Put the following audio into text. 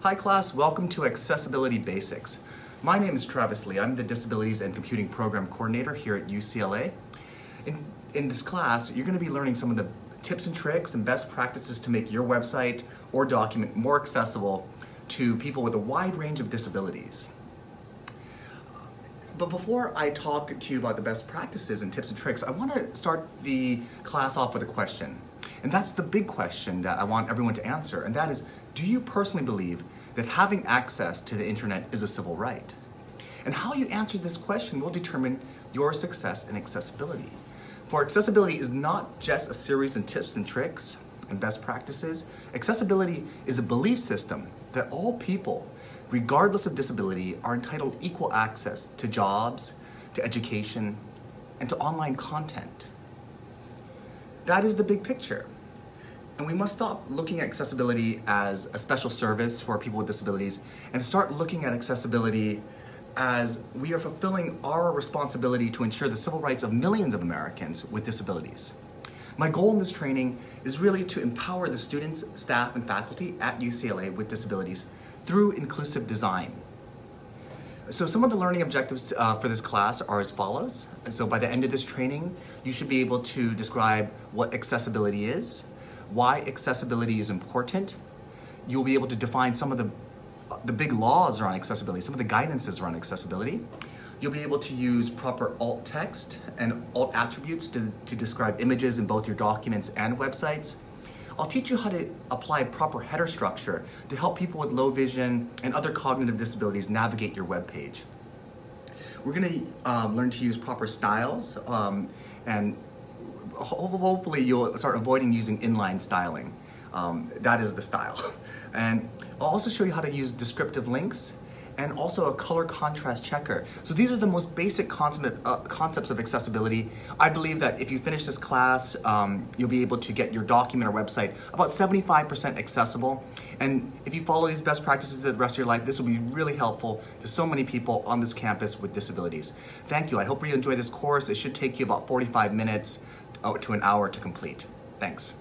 Hi class, welcome to Accessibility Basics. My name is Travis Lee. I'm the Disabilities and Computing Program Coordinator here at UCLA. In this class, you're going to be learning some of the tips and tricks and best practices to make your website or document more accessible to people with a wide range of disabilities. But before I talk to you about the best practices and tips and tricks, I want to start the class off with a question. And that's the big question that I want everyone to answer, and that is, do you personally believe that having access to the internet is a civil right? And how you answer this question will determine your success in accessibility. For accessibility is not just a series of tips and tricks and best practices. Accessibility is a belief system that all people, regardless of disability, are entitled equal access to jobs, to education, and to online content. That is the big picture. And we must stop looking at accessibility as a special service for people with disabilities and start looking at accessibility as we are fulfilling our responsibility to ensure the civil rights of millions of Americans with disabilities. My goal in this training is really to empower the students, staff, and faculty at UCLA with disabilities through inclusive design. So some of the learning objectives for this class are as follows. So by the end of this training, you should be able to describe what accessibility is, why accessibility is important. You'll be able to define some of the big laws around accessibility, some of the guidances around accessibility. You'll be able to use proper alt text and alt attributes to describe images in both your documents and websites. I'll teach you how to apply proper header structure to help people with low vision and other cognitive disabilities navigate your web page. We're going to learn to use proper styles, and hopefully you'll start avoiding using inline styling. That is the style. And I'll also show you how to use descriptive links and also a color contrast checker. So these are the most basic concepts of accessibility. I believe that if you finish this class, you'll be able to get your document or website about 75% accessible. And if you follow these best practices the rest of your life, this will be really helpful to so many people on this campus with disabilities. Thank you. I hope you enjoy this course. It should take you about 45 minutes to an hour to complete. Thanks.